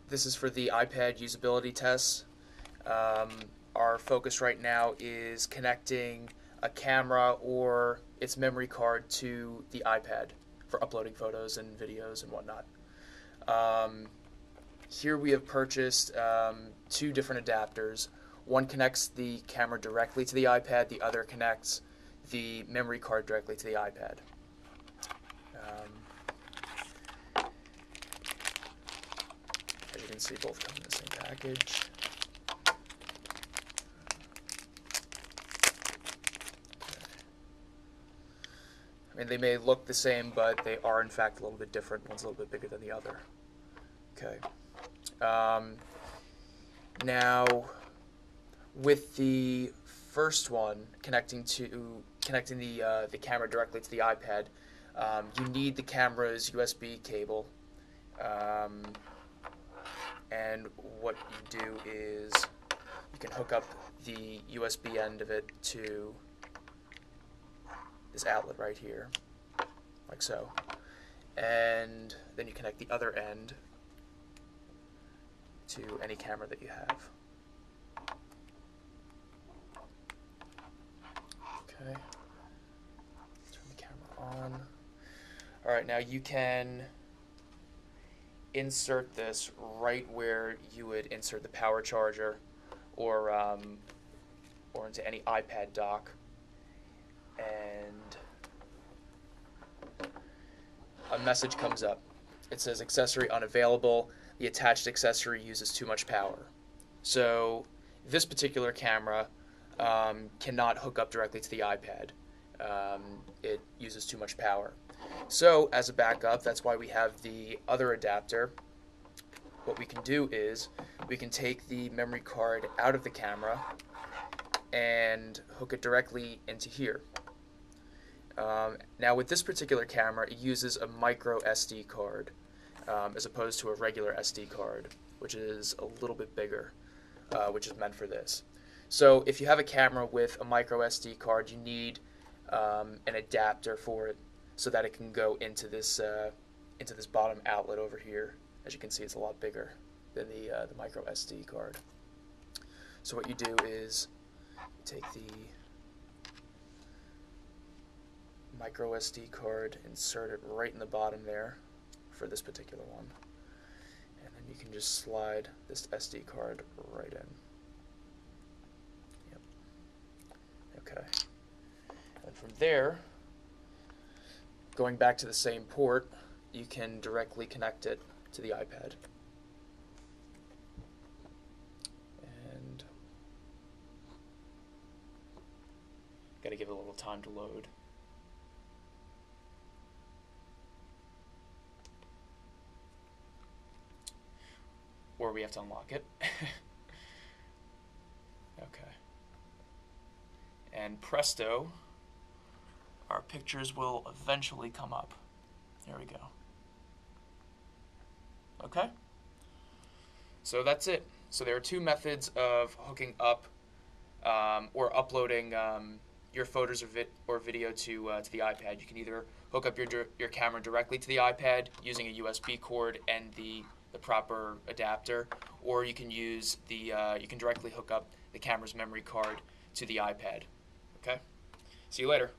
This is for the iPad usability tests. Our focus right now is connecting a camera or its memory card to the iPad for uploading photos and videos and whatnot. Here we have purchased two different adapters. One connects the camera directly to the iPad, the other connects the memory card directly to the iPad. As you can see, both come in the same package. I mean, they may look the same, but they are in fact a little bit different. One's a little bit bigger than the other. Okay. Now, with the first one connecting the camera directly to the iPad, you need the camera's USB cable. And what you do is you can hook up the USB end of it to this outlet right here, like so. And then you connect the other end to any camera that you have. Okay. Turn the camera on. Alright, now you can insert this right where you would insert the power charger or into any iPad dock, and a message comes up. It says accessory unavailable. The attached accessory uses too much power. So this particular camera cannot hook up directly to the iPad. It uses too much power. So as a backup, that's why we have the other adapter. What we can do is we can take the memory card out of the camera and hook it directly into here. Now with this particular camera, it uses a micro SD card as opposed to a regular SD card, which is a little bit bigger, which is meant for this. So if you have a camera with a micro SD card, you need an adapter for it so that it can go into this bottom outlet over here. As you can see, it's a lot bigger than the micro SD card. So what you do is you take the micro SD card, insert it right in the bottom there for this particular one, and then you can just slide this SD card right in. Yep. Okay. And from there, going back to the same port, you can directly connect it to the iPad. And got to give it a little time to load. Or we have to unlock it. Okay. And presto, our pictures will eventually come up. There we go. Okay? So that's it. So there are two methods of hooking up or uploading your photos or video to the iPad. You can either hook up your camera directly to the iPad using a USB cord and the proper adapter, or you can use you can directly hook up the camera's memory card to the iPad. Okay? See you later.